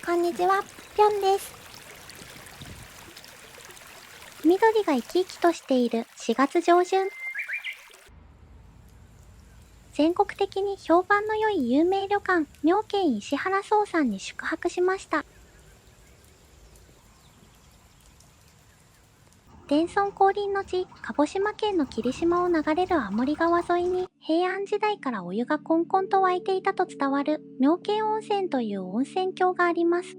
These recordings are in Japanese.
こんにちは、ぴょんです。緑が生き生きとしている4月上旬。全国的に評判の良い有名旅館、妙見石原荘さんに宿泊しました。伝村降臨の地、鹿児島県の霧島を流れる青森川沿いに、平安時代からお湯がこんこんと湧いていたと伝わる妙見温泉という温泉郷があります。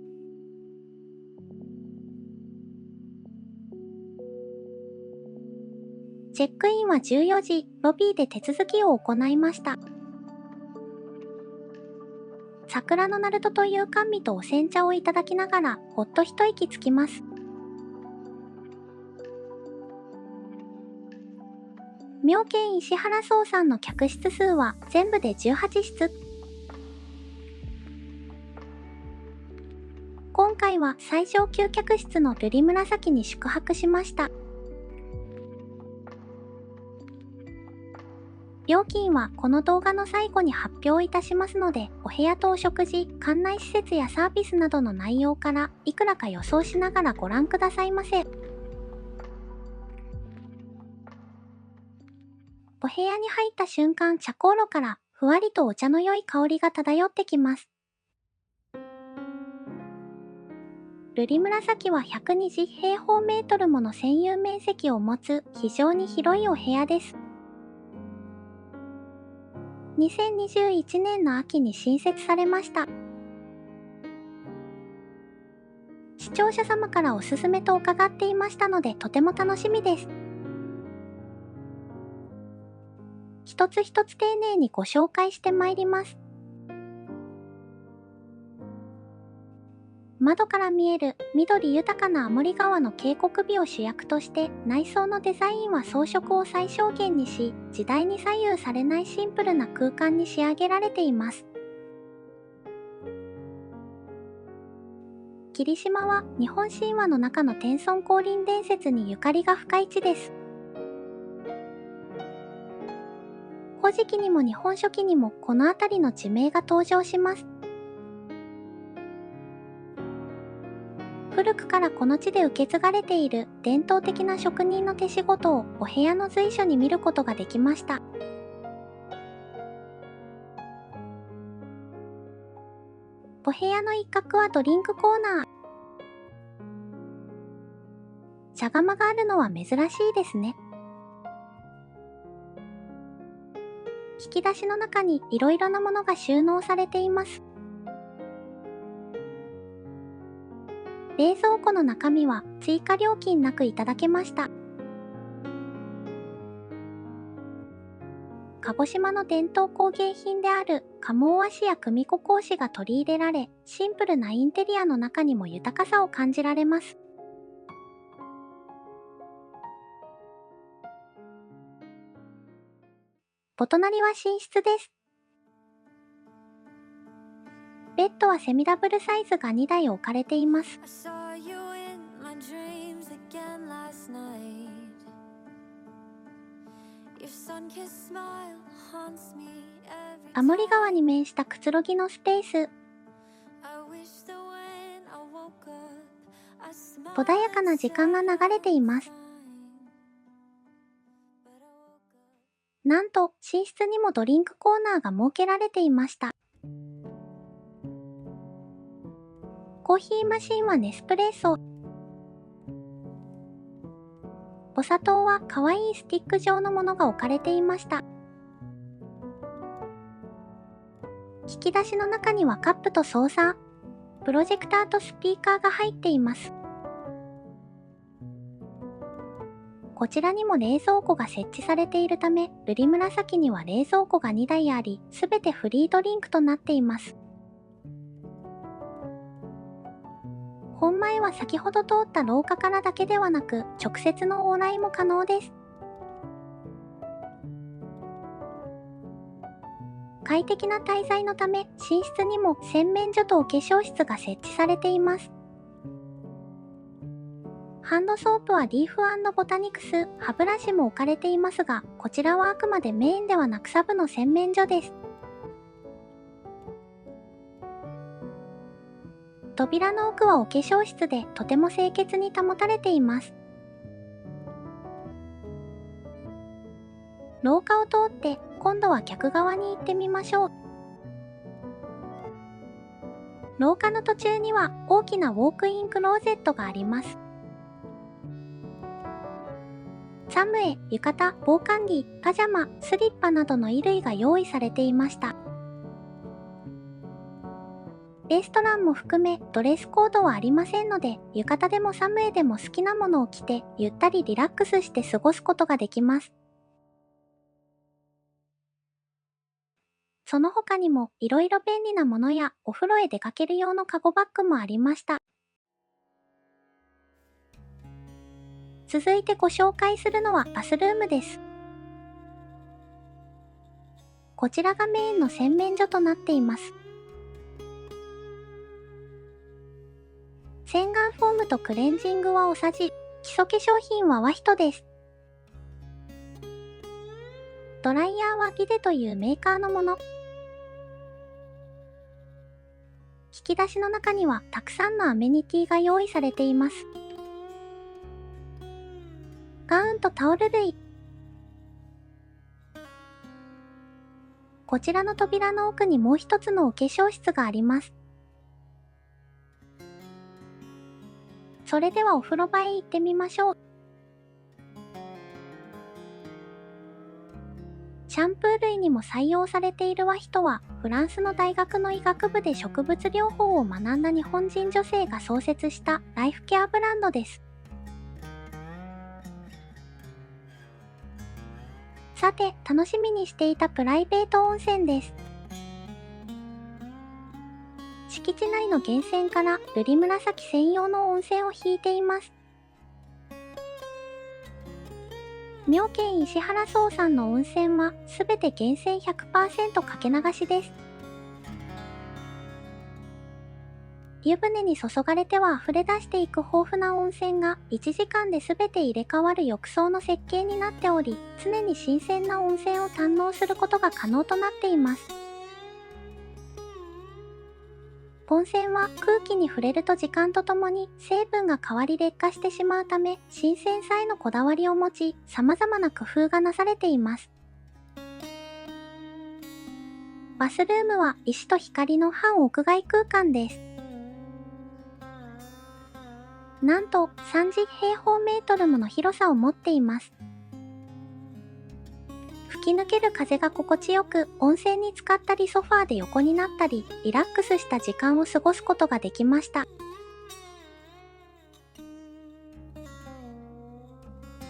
チェックインは14時、ロビーで手続きを行いました。桜のナルトという甘味とお煎茶をいただきながら、ほっと一息つきます。妙見石原荘さんの客室数は全部で18室。今回は最上級客室の瑠璃紫に宿泊しました。料金はこの動画の最後に発表いたしますので、お部屋とお食事、館内施設やサービスなどの内容からいくらか予想しながらご覧くださいませ。お部屋に入った瞬間、茶香炉からふわりとお茶の良い香りが漂ってきます。瑠璃紫は120平方メートルもの占有面積を持つ非常に広いお部屋です。2021年の秋に新設されました。視聴者様からおすすめと伺っていましたので、とても楽しみです。一つ一つ丁寧にご紹介してまいります。窓から見える緑豊かな青森川の渓谷美を主役として、内装のデザインは装飾を最小限にし、時代に左右されないシンプルな空間に仕上げられています。霧島は日本神話の中の天孫降臨伝説にゆかりが深い地です。古事記にも日本書紀にもこの辺りの地名が登場します。古くからこの地で受け継がれている伝統的な職人の手仕事をお部屋の随所に見ることができました。お部屋の一角はドリンクコーナー。茶釜があるのは珍しいですね。引き出しの中にいろいろなものが収納されています。冷蔵庫の中身は追加料金なくいただけました。鹿児島の伝統工芸品である鴨和紙や組子格子が取り入れられ、シンプルなインテリアの中にも豊かさを感じられます。お隣は寝室です。ベッドはセミダブルサイズが2台置かれています。青森川に面したくつろぎのスペース。穏やかな時間が流れています。なんと寝室にもドリンクコーナーが設けられていました。コーヒーマシンはネスプレッソ。お砂糖は可愛いスティック状のものが置かれていました。引き出しの中にはカップとソーサー、プロジェクターとスピーカーが入っています。こちらにも冷蔵庫が設置されているため、瑠璃紫には冷蔵庫が2台あり、すべてフリードリンクとなっています。本前は先ほど通った廊下からだけではなく、直接の往来も可能です。快適な滞在のため、寝室にも洗面所とお化粧室が設置されています。ハンドソープはリーフ&ボタニクス、歯ブラシも置かれていますが、こちらはあくまでメインではなくサブの洗面所です。扉の奥はお化粧室でとても清潔に保たれています。廊下を通って今度は客側に行ってみましょう。廊下の途中には大きなウォークインクローゼットがあります。作務衣、浴衣、防寒着、パジャマ、スリッパなどの衣類が用意されていました。レストランも含めドレスコードはありませんので、浴衣でも作務衣でも好きなものを着てゆったりリラックスして過ごすことができます。その他にもいろいろ便利なものやお風呂へ出かける用のカゴバッグもありました。続いてご紹介するのはバスルームです。こちらがメインの洗面所となっています。洗顔フォームとクレンジングはおさじ、基礎化粧品はワヒトです。ドライヤーはビデというメーカーのもの。引き出しの中にはたくさんのアメニティが用意されています。ガウンとタオル類。こちらの扉の奥にもう一つのお化粧室があります。それではお風呂場へ行ってみましょう。シャンプー類にも採用されているワヒトは、フランスの大学の医学部で植物療法を学んだ日本人女性が創設したライフケアブランドです。さて、楽しみにしていたプライベート温泉です。敷地内の源泉から瑠璃紫専用の温泉を引いています。妙見石原荘さんの温泉はすべて源泉 100% かけ流しです。湯船に注がれては溢れ出していく豊富な温泉が1時間で全て入れ替わる浴槽の設計になっており、常に新鮮な温泉を堪能することが可能となっています。温泉は空気に触れると時間とともに成分が変わり劣化してしまうため、新鮮さへのこだわりを持ち、様々な工夫がなされています。バスルームは石と光の半屋外空間です。なんと30平方メートルもの広さを持っています。吹き抜ける風が心地よく、温泉に浸かったりソファーで横になったり、リラックスした時間を過ごすことができました。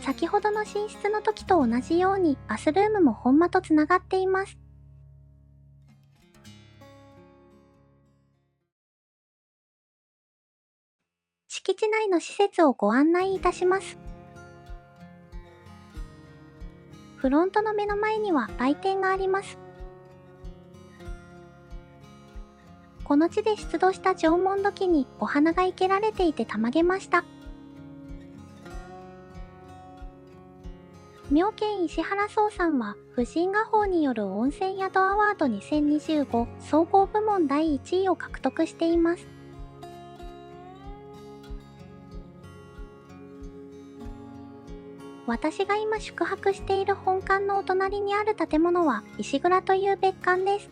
先ほどの寝室の時と同じように、バスルームも本間とつながっています。敷地内の施設をご案内いたします。フロントの目の前には売店があります。この地で出土した縄文土器にお花が生けられていてたまげました。妙見石原荘さんは婦人画報による温泉宿アワード2025総合部門第1位を獲得しています。私が今宿泊している本館のお隣にある建物は石蔵という別館です。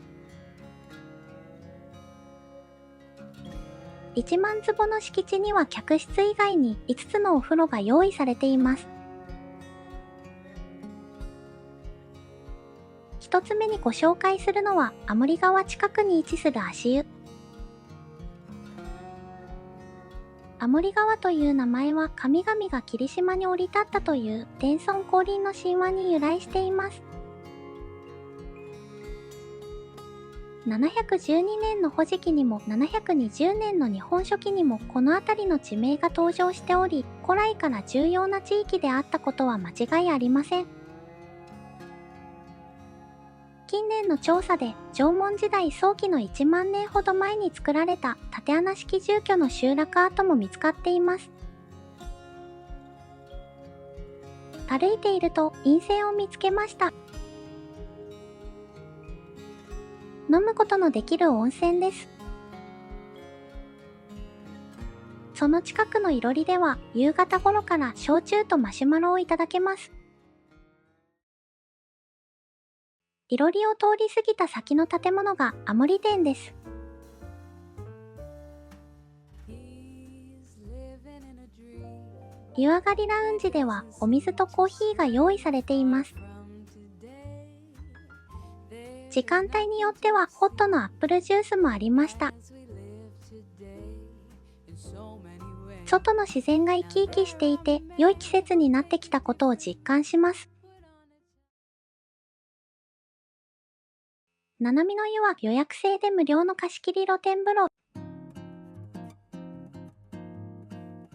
1万坪の敷地には客室以外に5つのお風呂が用意されています。1つ目にご紹介するのはアモリ川近くに位置する足湯。アモリ川という名前は神々が霧島に降り立ったという天孫降臨の神話に由来しています。712年の古事記にも720年の日本書紀にもこの辺りの地名が登場しており、古来から重要な地域であったことは間違いありません。近年の調査で縄文時代早期の1万年ほど前に作られた竪穴式住居の集落跡も見つかっています。歩いていると陰泉を見つけました。飲むことのできる温泉です。その近くのいろりでは夕方頃から焼酎とマシュマロをいただけます。いろりを通り過ぎた先の建物がアモリ店です。湯上がりラウンジではお水とコーヒーが用意されています。時間帯によってはホットのアップルジュースもありました。外の自然が生き生きしていて、良い季節になってきたことを実感します。ななみの湯は予約制で無料の貸し切り露天風呂。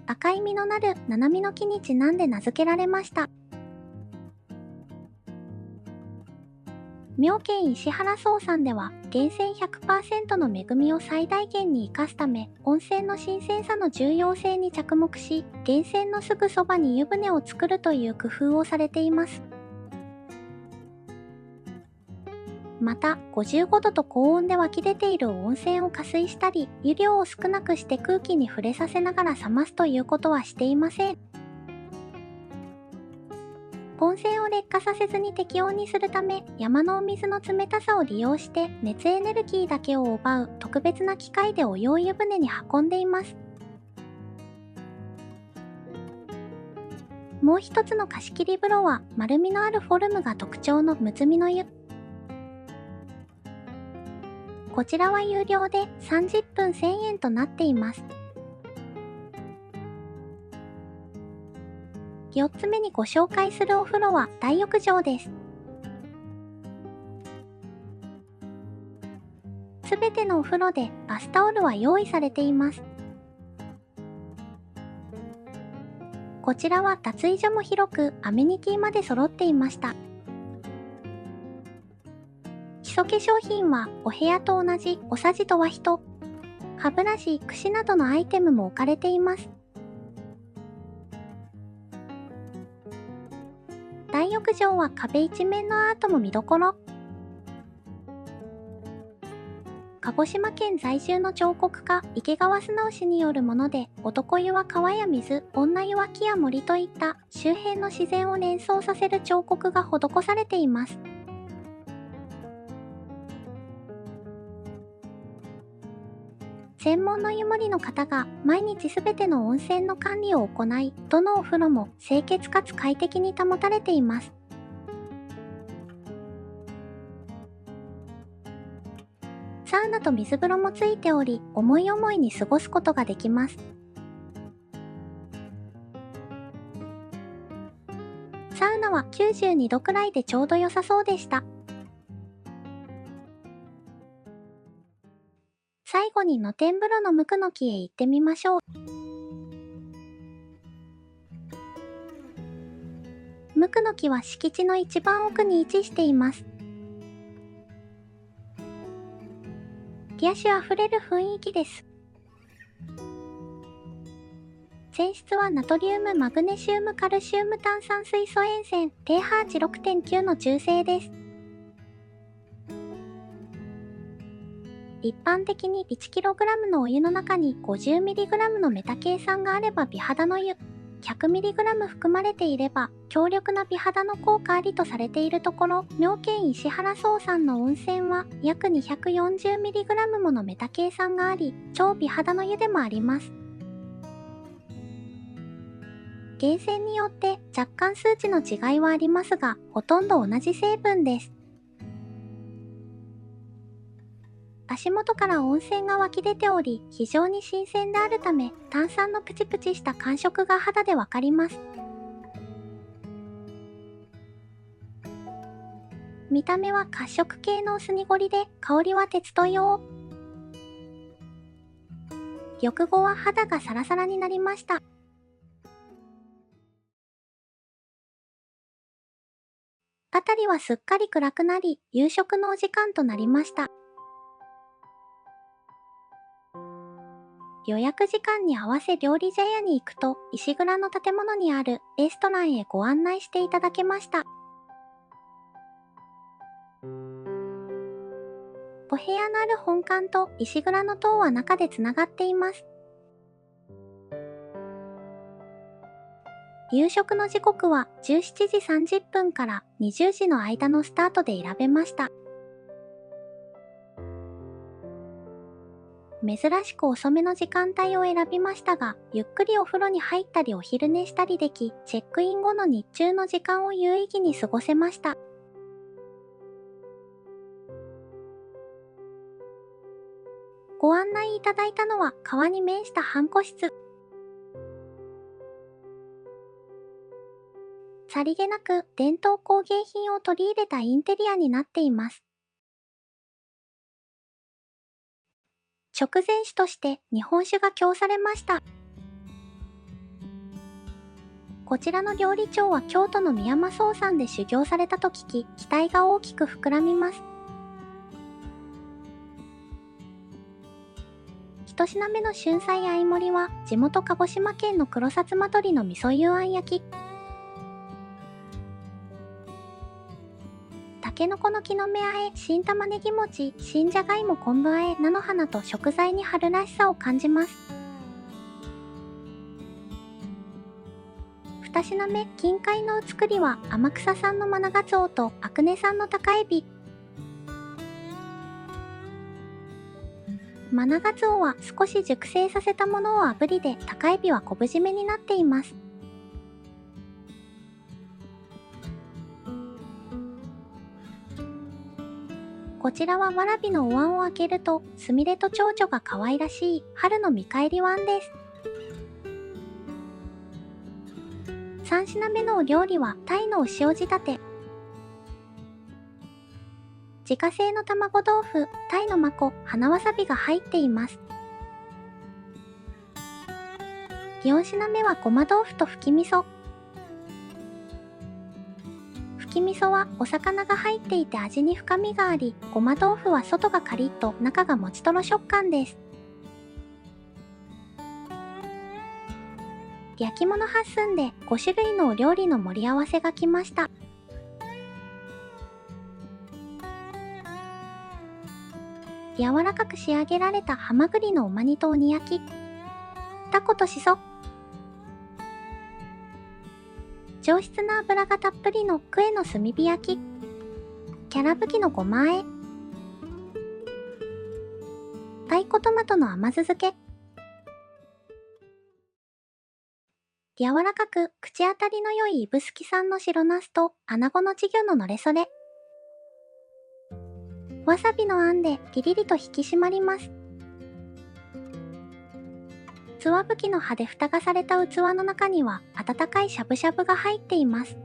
赤い実のなるななみの木にちなんで名付けられました。妙見石原荘さんでは源泉 100% の恵みを最大限に生かすため、温泉の新鮮さの重要性に着目し、源泉のすぐそばに湯船を作るという工夫をされています。また、55度と高温で湧き出ている温泉を加水したり、湯量を少なくして空気に触れさせながら冷ますということはしていません。温泉を劣化させずに適温にするため、山のお水の冷たさを利用して熱エネルギーだけを奪う特別な機械でお湯を湯船に運んでいます。もう一つの貸し切り風呂は丸みのあるフォルムが特徴のむつみの湯。こちらは有料で30分1000円となっています。4つ目にご紹介するお風呂は大浴場です。すべてのお風呂でバスタオルは用意されています。こちらは脱衣所も広くアメニティまで揃っていました。基礎化粧品はお部屋と同じおさじと和人、歯ブラシ、櫛などのアイテムも置かれています。大浴場は壁一面のアートも見どころ。鹿児島県在住の彫刻家池川直氏によるもので、男湯は川や水、女湯は木や森といった周辺の自然を連想させる彫刻が施されています。専門の湯守の方が毎日すべての温泉の管理を行い、どのお風呂も清潔かつ快適に保たれています。サウナと水風呂もついており、思い思いに過ごすことができます。サウナは92度くらいでちょうど良さそうでした。最後に露天風呂の無垢の木へ行ってみましょう。無垢の木は敷地の一番奥に位置しています。癒しあふれる雰囲気です。泉質はナトリウム、マグネシウム、カルシウム、炭酸水素塩泉、pH 6.9 の中性です。一般的に 1kg のお湯の中に 50mg のメタケイ酸があれば美肌の湯、100mg 含まれていれば強力な美肌の効果ありとされているところ、妙見石原荘さんの温泉は約 240mg ものメタケイ酸があり、超美肌の湯でもあります。源泉によって若干数値の違いはありますが、ほとんど同じ成分です。足元から温泉が湧き出ており、非常に新鮮であるため、炭酸のプチプチした感触が肌でわかります。見た目は褐色系の薄濁りで、香りは鉄と硫黄。浴後は肌がサラサラになりました。あたりはすっかり暗くなり、夕食のお時間となりました。予約時間に合わせ料理茶屋に行くと、石蔵の建物にあるレストランへご案内していただけました。お部屋のある本館と石蔵の塔は中でつながっています。夕食の時刻は17時30分から20時の間のスタートで選べました。珍しく遅めの時間帯を選びましたが、ゆっくりお風呂に入ったりお昼寝したりでき、チェックイン後の日中の時間を有意義に過ごせました。ご案内いただいたのは川に面した半個室。さりげなく伝統工芸品を取り入れたインテリアになっています。食前酒として日本酒が供されました。こちらの料理長は京都の宮間荘さんで修行されたと聞き、期待が大きく膨らみます。一品目の春菜相盛りは、地元鹿児島県の黒薩摩鶏の味噌幽庵焼き。たけのこの木の芽あえ、新玉ねぎ餅、新じゃがいも昆布あえ、菜の花と食材に春らしさを感じます。二品目、近海のうつくりは、天草産のマナガツオと阿久根産の高エビ。マナガツオは少し熟成させたものを炙りで、高エビは昆布締めになっています。こちらはわらびのお椀を開けると、すみれと蝶々が可愛らしい春の見返り椀です。3品目のお料理は、鯛のお塩仕立て。自家製の卵豆腐、鯛のまこ、花わさびが入っています。4品目はごま豆腐とふき味噌。ふき味噌はお魚が入っていて味に深みがあり、ごま豆腐は外がカリッと中がもちとろ食感です。焼き物8寸で5種類のお料理の盛り合わせが来ました。柔らかく仕上げられたハマグリのおま煮と鬼焼き、タコとしそ、上質な脂がたっぷりのクエの炭火焼き、キャラブキのごまあえ、太鼓トマトの甘酢漬け、柔らかく口当たりの良い指宿産の白ナスと穴子の稚魚ののれそれ、わさびのあんでギリリと引き締まります。つわぶきの葉で蓋がされた器の中には温かいしゃぶしゃぶが入っています。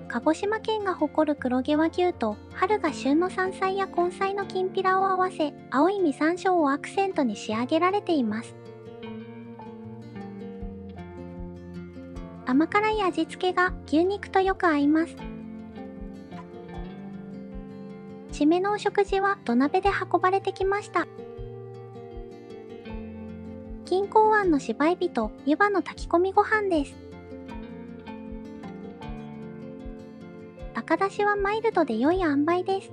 鹿児島県が誇る黒毛和牛と春が旬の山菜や根菜のきんぴらを合わせ、青い実山椒をアクセントに仕上げられています。甘辛い味付けが牛肉とよく合います。締めのお食事は土鍋で運ばれてきました。錦江湾の芝エビと湯葉の炊き込みご飯です。赤だしはマイルドで良い塩梅です。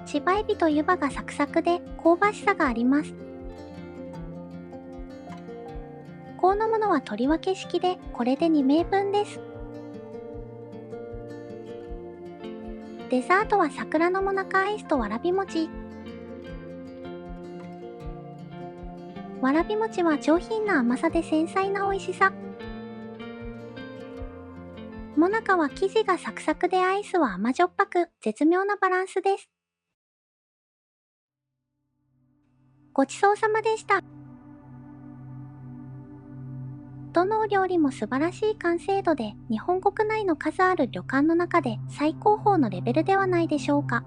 芝エビと湯葉がサクサクで香ばしさがあります。香のものは取り分け式で、これで2名分です。デザートは桜のもなかアイスとわらび餅。わらび餅は上品な甘さで繊細な美味しさ。もなかは生地がサクサクでアイスは甘じょっぱく、絶妙なバランスです。ごちそうさまでした。どのお料理も素晴らしい完成度で、日本国内の数ある旅館の中で最高峰のレベルではないでしょうか。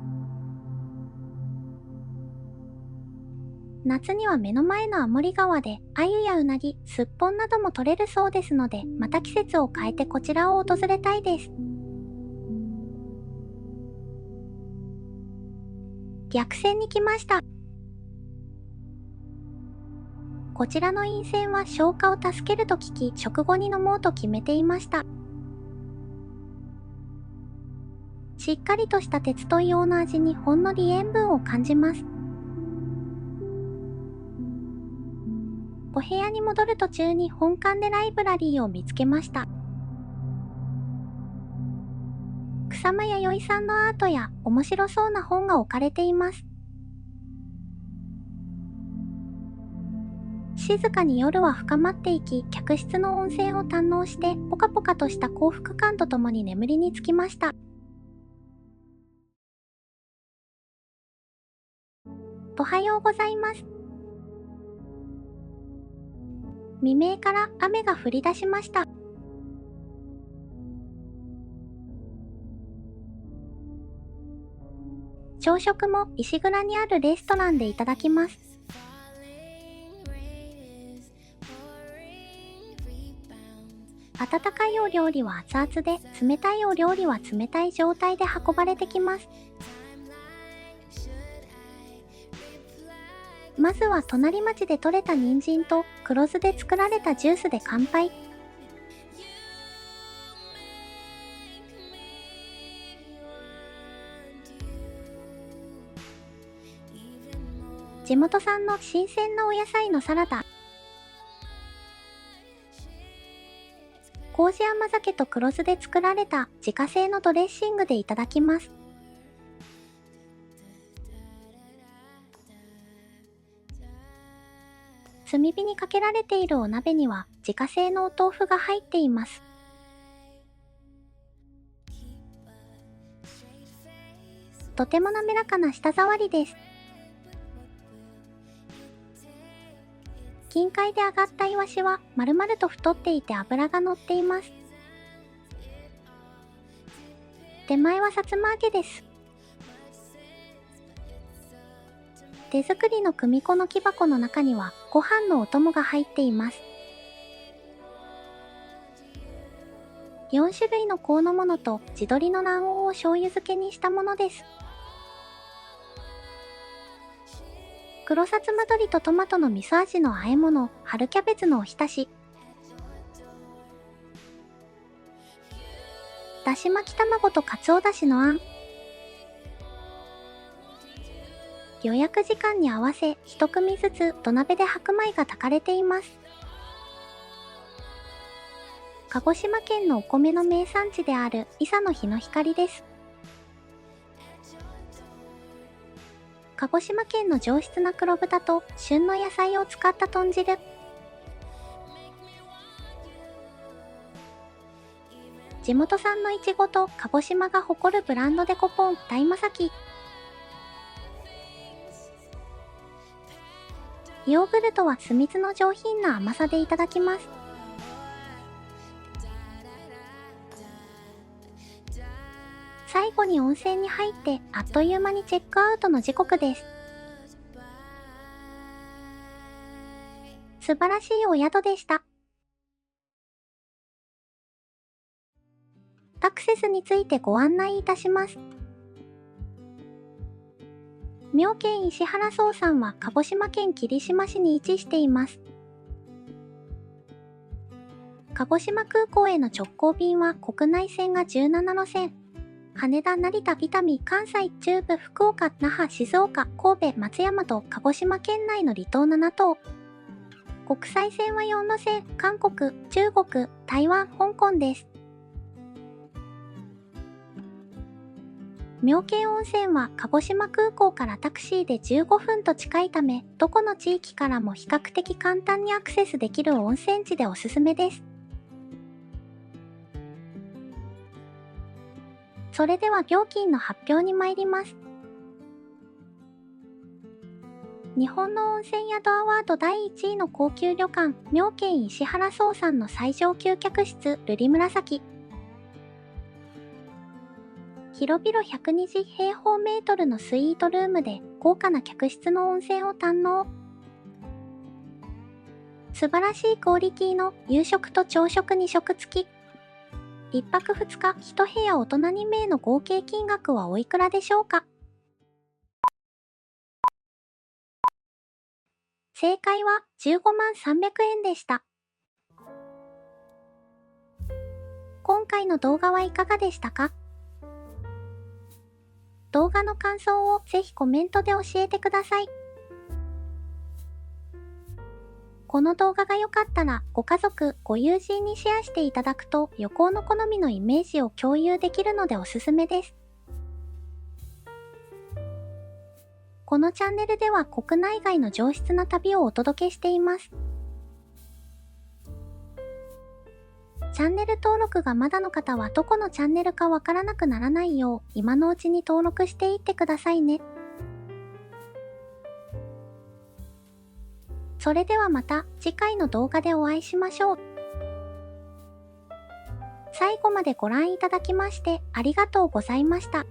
夏には目の前の天川で鮎やうなぎ、すっぽんなども取れるそうですので、また季節を変えてこちらを訪れたいです。逆線に来ました。こちらの陰線は消化を助けると聞き、食後に飲もうと決めていました。しっかりとした鉄と硫黄の味にほんのり塩分を感じます。お部屋に戻る途中に本館でライブラリーを見つけました。草間彌生さんのアートや面白そうな本が置かれています。静かに夜は深まっていき、客室の温泉を堪能して、ポカポカとした幸福感とともに眠りにつきました。おはようございます。未明から雨が降り出しました。朝食も石蔵にあるレストランでいただきます。温かいお料理は熱々で、冷たいお料理は冷たい状態で運ばれてきます。まずは隣町で採れた人参と黒酢で作られたジュースで乾杯。地元産の新鮮なお野菜のサラダ。麹甘酒と黒酢で作られた自家製のドレッシングでいただきます。炭火にかけられているお鍋には自家製のお豆腐が入っています。とても滑らかな舌触りです。近海で揚がったイワシは丸々と太っていて脂が乗っています。手前はさつま揚げです。手作りの組子の木箱の中にはご飯のお供が入っています。4種類の香の物と地鶏の卵黄を醤油漬けにしたものです。黒さつま鶏とトマトの味噌味の和え物、春キャベツのおひたし。だし巻き卵とかつおだしのあん。予約時間に合わせ、一組ずつ土鍋で白米が炊かれています。鹿児島県のお米の名産地である伊佐の日の光です。鹿児島県の上質な黒豚と旬の野菜を使った豚汁。地元産のいちごと鹿児島が誇るブランドデコポン大正木。ヨーグルトは酢蜜の上品な甘さでいただきます。最後に温泉に入ってあっという間にチェックアウトの時刻です。素晴らしいお宿でした。アクセスについてご案内いたします。妙見石原荘さんは鹿児島県霧島市に位置しています。鹿児島空港への直行便は国内線が17路線。羽田、成田、伊丹、関西、中部、福岡、那覇、静岡、神戸、松山と鹿児島県内の離島7島。国際線は4路線、韓国、中国、台湾、香港です。妙見温泉は鹿児島空港からタクシーで15分と近いため、どこの地域からも比較的簡単にアクセスできる温泉地でおすすめです。それでは料金の発表に参ります。日本の温泉宿アワード第1位の高級旅館、妙見石原荘さんの最上級客室、瑠璃紫。広々120平方メートルのスイートルームで豪華な客室の温泉を堪能。素晴らしいクオリティの夕食と朝食2食付き。1泊2日1部屋大人2名の合計金額はおいくらでしょうか？正解は15万300円でした。今回の動画はいかがでしたか？動画の感想をぜひコメントで教えてください。この動画が良かったら、ご家族、ご友人にシェアしていただくと、旅行の好みのイメージを共有できるのでおすすめです。このチャンネルでは国内外の上質な旅をお届けしています。チャンネル登録がまだの方はどこのチャンネルかわからなくならないよう、今のうちに登録していってくださいね。それではまた次回の動画でお会いしましょう。最後までご覧いただきましてありがとうございました。